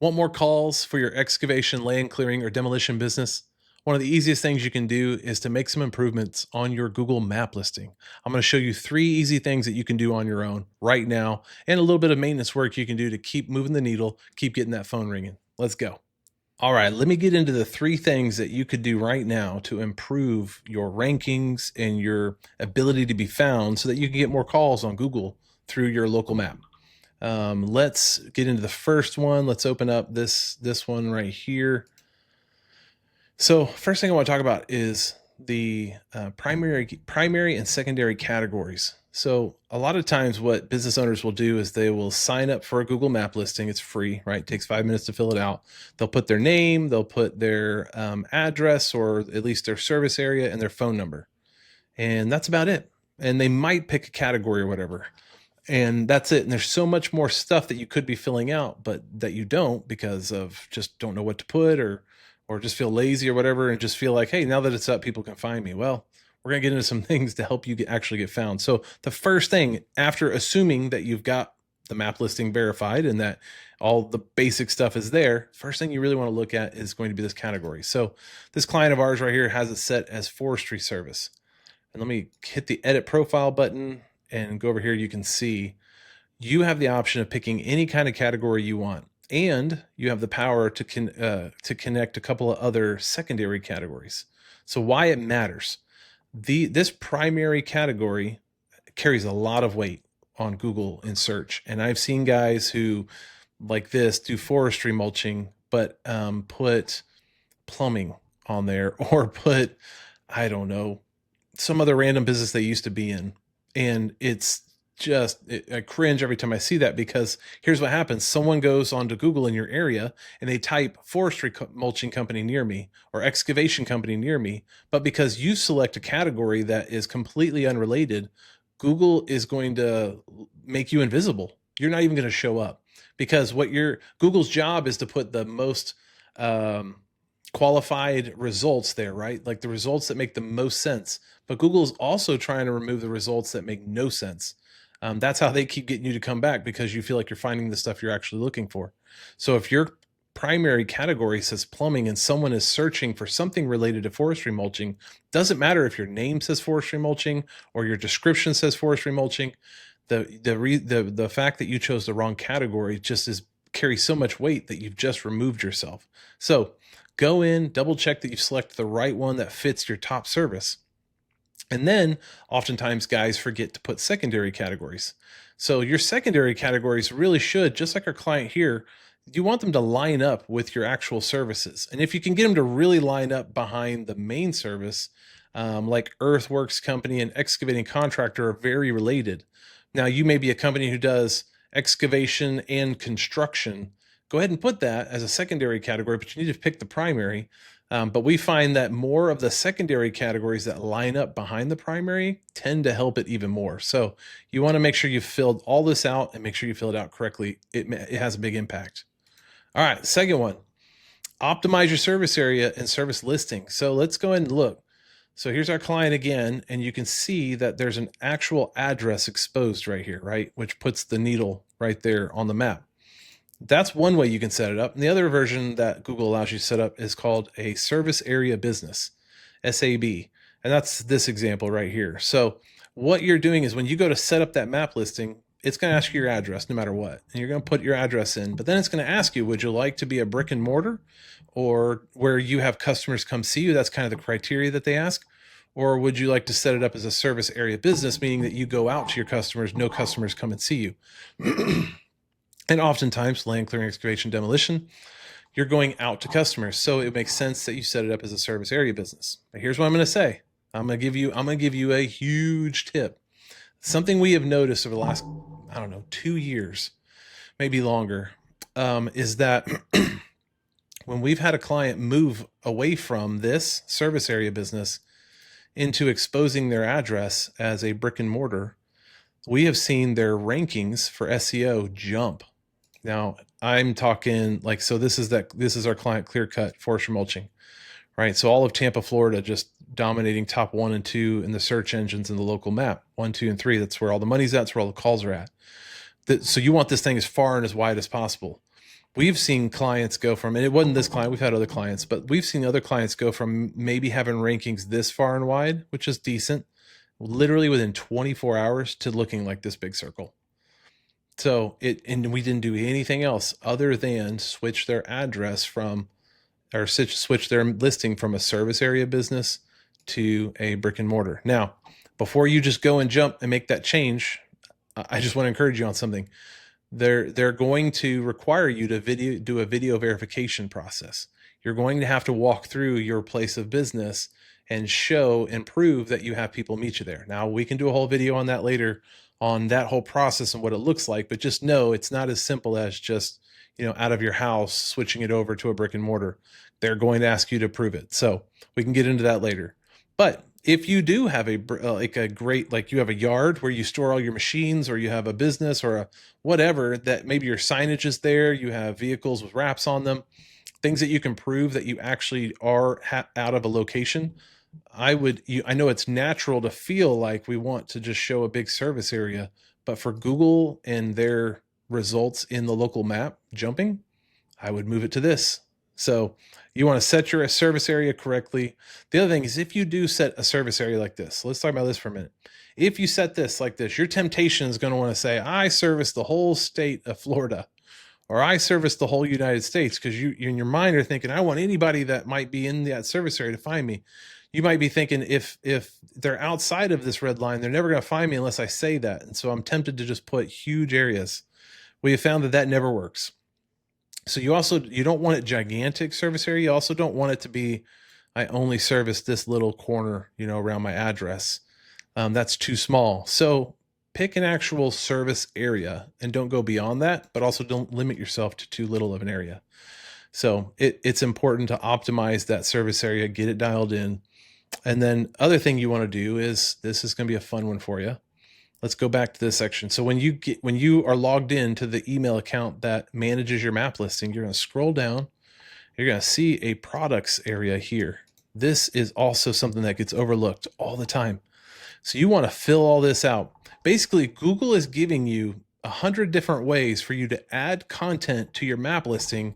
Want more calls for your excavation, land clearing, or demolition business? One of the easiest things you can do is to make some improvements on your Google map listing. I'm going to show you 3 easy things that you can do on your own right now, and a little bit of maintenance work you can do to keep moving the needle, keep getting that phone ringing. Let's go. All right, let me get into the 3 things that you could do right now to improve your rankings and your ability to be found so that you can get more calls on Google through your local map. Let's get into the first one. Let's open up this one right here. So first thing I want to talk about is the primary and secondary categories. So a lot of times what business owners will do is they will sign up for a Google map listing. It's free, right? It takes 5 minutes to fill it out. They'll put their name, they'll put their address, or at least their service area, and their phone number. And that's about it. And they might pick a category or whatever. And that's it. And there's so much more stuff that you could be filling out, but that you don't because of just don't know what to put or just feel lazy or whatever, and just feel like, hey, now that it's up, people can find me. Well, we're going to get into some things to help you actually get found. So the first thing, after assuming that you've got the map listing verified and that all the basic stuff is there, first thing you really want to look at is going to be this category. So this client of ours right here has it set as forestry service. And let me hit the edit profile button and go over here. You can see you have the option of picking any kind of category you want. And you have the power to connect a couple of other secondary categories. So why it matters. This primary category carries a lot of weight on Google in search. And I've seen guys who, like this, do forestry mulching, but put plumbing on there, or put, I don't know, some other random business they used to be in. And it's just, I cringe every time I see that, because here's what happens. Someone goes onto Google in your area and they type forestry mulching company near me or excavation company near me. But because you select a category that is completely unrelated, Google is going to make you invisible. You're not even going to show up, because Google's job is to put the most qualified results there, right? Like the results that make the most sense. But Google is also trying to remove the results that make no sense. That's how they keep getting you to come back, because you feel like you're finding the stuff you're actually looking for. So if your primary category says plumbing and someone is searching for something related to forestry mulching, doesn't matter if your name says forestry mulching or your description says forestry mulching. The fact that you chose the wrong category just carries so much weight that you've just removed yourself. So go in, double check that you select the right one that fits your top service. And then oftentimes guys forget to put secondary categories. So your secondary categories really should, just like our client here, you want them to line up with your actual services. And if you can get them to really line up behind the main service, like earthworks company and excavating contractor are very related. Now you may be a company who does excavation and construction. Go ahead and put that as a secondary category, but you need to pick the primary. But we find that more of the secondary categories that line up behind the primary tend to help it even more. So you want to make sure you filled all this out and make sure you fill it out correctly. It has a big impact. All right, second one, optimize your service area and service listing. So let's go ahead and look. So here's our client again, and you can see that there's an actual address exposed right here, right? Which puts the needle right there on the map. That's one way you can set it up. And the other version that Google allows you to set up is called a service area business, SAB. And that's this example right here. So what you're doing is when you go to set up that map listing, it's going to ask you your address no matter what. And you're going to put your address in, but then it's going to ask you, would you like to be a brick and mortar, or where you have customers come see you? That's kind of the criteria that they ask. Or would you like to set it up as a service area business, meaning that you go out to your customers, no customers come and see you. And oftentimes, land clearing, excavation, demolition, you're going out to customers. So it makes sense that you set it up as a service area business. But here's what I'm going to say. I'm going to give you a huge tip. Something we have noticed over the last, 2 years, maybe longer, is that when we've had a client move away from this service area business into exposing their address as a brick and mortar, we have seen their rankings for SEO jump. Now I'm talking like, so this is our client Clear Cut Forestry Mulching, right? So all of Tampa, Florida, just dominating top 1 and 2 in the search engines in the local map, 1, 2, and 3. That's where all the money's at. That's where all the calls are at. So you want this thing as far and as wide as possible. we've seen clients go from, and it wasn't this client, we've had other clients, but we've seen other clients go from maybe having rankings this far and wide, which is decent, literally within 24 hours to looking like this big circle. So and we didn't do anything else other than switch their address from, or switch their listing from a service area business to a brick and mortar. Now, before you just go and jump and make that change, I just want to encourage you on something. They're going to require you to do a video verification process. You're going to have to walk through your place of business and show and prove that you have people meet you there. Now, we can do a whole video on that later, on that whole process and what it looks like, but just know it's not as simple as just, out of your house, switching it over to a brick and mortar. They're going to ask you to prove it. So we can get into that later. But if you do have a great, like you have a yard where you store all your machines, or you have a business or a whatever, that maybe your signage is there, you have vehicles with wraps on them, things that you can prove that you actually are out of a location, I know it's natural to feel like we want to just show a big service area, but for Google and their results in the local map jumping, I would move it to this. So you want to set your service area correctly. The other thing is, if you do set a service area like this, let's talk about this for a minute. If you set this like this, your temptation is going to want to say, I service the whole state of Florida, or I service the whole United States, because you in your mind are thinking, I want anybody that might be in that service area to find me. You might be thinking, if they're outside of this red line, they're never going to find me unless I say that. And so I'm tempted to just put huge areas. We have found that never works. So you don't want it gigantic service area. You also don't want it to be, I only service this little corner, around my address. That's too small. So pick an actual service area and don't go beyond that, but also don't limit yourself to too little of an area. So it's important to optimize that service area, get it dialed in. And then other thing you want to do is, this is going to be a fun one for you. Let's go back to this section. So when you are logged in to the email account that manages your map listing, you're going to scroll down. You're going to see a products area here. This is also something that gets overlooked all the time. So you want to fill all this out. Basically, Google is giving you 100 different ways for you to add content to your map listing,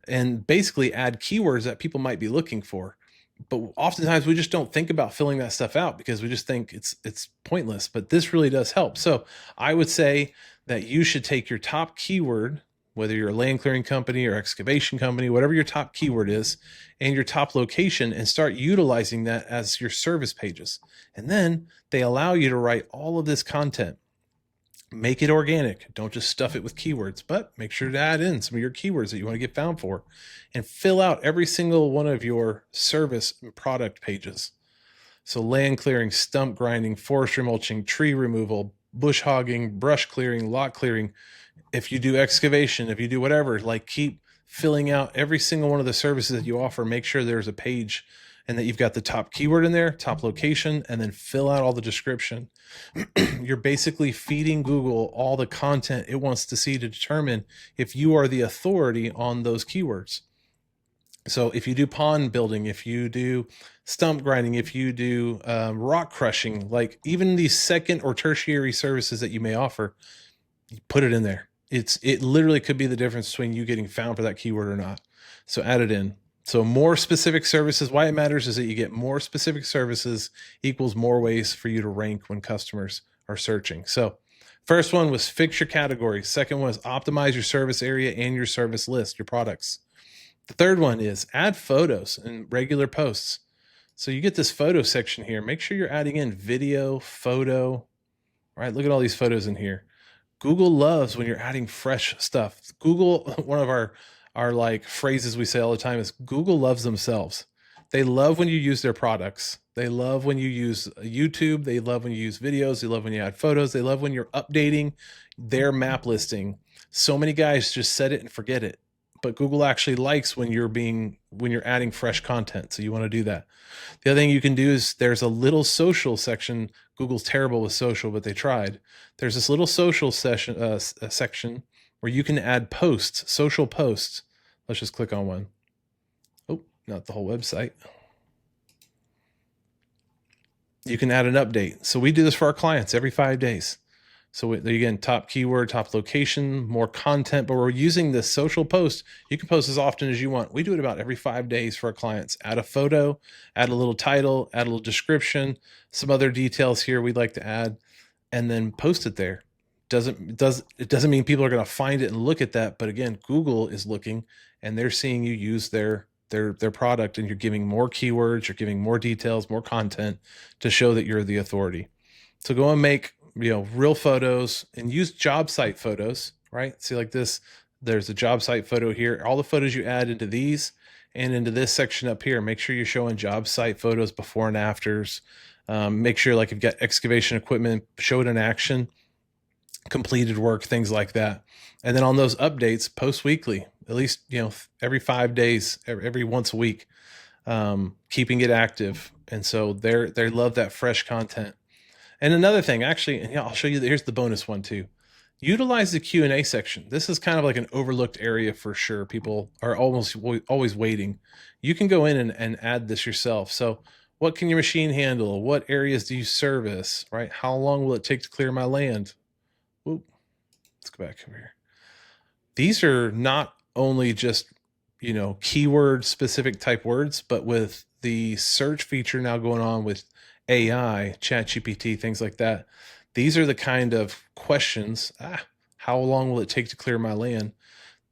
and basically add keywords that people might be looking for. But oftentimes we just don't think about filling that stuff out because we just think it's pointless, but this really does help. So I would say that you should take your top keyword, whether you're a land clearing company or excavation company, whatever your top keyword is, and your top location, and start utilizing that as your service pages. And then they allow you to write all of this content. Make it organic. Don't just stuff it with keywords, but make sure to add in some of your keywords that you want to get found for, and fill out every single one of your service and product pages. So land clearing, stump grinding, forestry mulching, tree removal, bush hogging, brush clearing, lot clearing. If you do excavation, if you do whatever, like keep filling out every single one of the services that you offer. Make sure there's a page and that you've got the top keyword in there, top location, and then fill out all the description. You're basically feeding Google all the content it wants to see to determine if you are the authority on those keywords. So if you do pond building, if you do stump grinding, if you do rock crushing, like even these second or tertiary services that you may offer, you put it in there. It literally could be the difference between you getting found for that keyword or not. So add it in. So more specific services, why it matters is that you get more specific services equals more ways for you to rank when customers are searching. So first one was fix your category. Second one is optimize your service area and your service list, your products. The third one is add photos and regular posts. So you get this photo section here. Make sure you're adding in video, photo. All right, look at all these photos in here. Google loves when you're adding fresh stuff. Google, one of our like phrases we say all the time is Google loves themselves. They love when you use their products. They love when you use YouTube. They love when you use videos. They love when you add photos. They love when you're updating their map listing. So many guys just set it and forget it, but Google actually likes when you're adding fresh content. So you want to do that. The other thing you can do is there's a little social section. Google's terrible with social, but they tried. There's this little social section where you can add posts, social posts. Let's just click on one. Oh, not the whole website. You can add an update. So we do this for our clients every 5 days. So again, top keyword, top location, more content, but we're using this social post. You can post as often as you want. We do it about every 5 days for our clients. Add a photo, add a little title, add a little description, some other details here we'd like to add, and then post it there. It doesn't mean people are going to find it and look at that, but again, Google is looking and they're seeing you use their product, and you're giving more keywords, you're giving more details, more content to show that you're the authority. So go and make, real photos and use job site photos, right? See, like this, there's a job site photo here. All the photos you add into these and into this section up here, make sure you're showing job site photos before and afters. Make sure, like, you've got excavation equipment, show it in action, completed work, things like that. And then on those updates, post weekly, at least, every 5 days, every once a week, keeping it active. And so they love that fresh content. And another thing, actually, and I'll show you, here's the bonus one too. Utilize the Q&A section. This is kind of like an overlooked area for sure. People are always waiting. You can go in and add this yourself. So what can your machine handle? What areas do you service, right? How long will it take to clear my land? Whoop. Let's go back over here. These are not only just, keyword specific type words, but with the search feature now going on with AI, ChatGPT, things like that. These are the kind of questions. How long will it take to clear my land?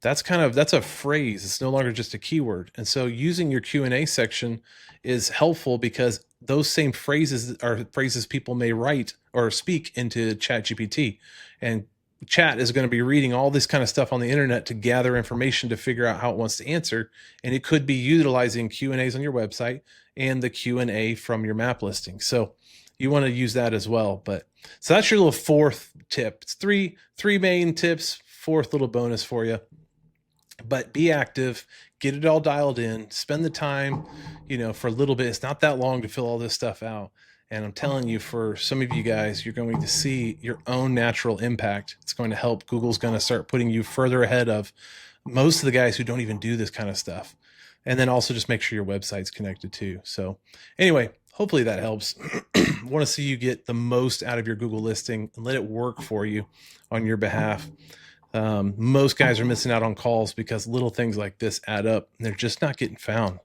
That's a phrase. It's no longer just a keyword. And so using your Q&A section is helpful, because those same phrases are phrases people may write or speak into ChatGPT, and Chat is going to be reading all this kind of stuff on the internet to gather information to figure out how it wants to answer. And it could be utilizing Q&As on your website and the Q&A from your map listing. So you want to use that as well. So that's your little fourth tip. It's three main tips, fourth little bonus for you. But be active, get it all dialed in, spend the time, for a little bit. It's not that long to fill all this stuff out. And I'm telling you, for some of you guys, you're going to see your own natural impact. It's going to help. Google's going to start putting you further ahead of most of the guys who don't even do this kind of stuff. And then also just make sure your website's connected too. So anyway, hopefully that helps. Want to see you get the most out of your Google listing and let it work for you on your behalf. Most guys are missing out on calls because little things like this add up and they're just not getting found.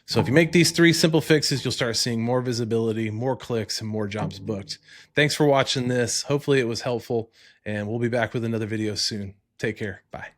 So if you make these 3 simple fixes, you'll start seeing more visibility, more clicks, and more jobs booked. Thanks for watching this. Hopefully it was helpful, and we'll be back with another video soon. Take care. Bye.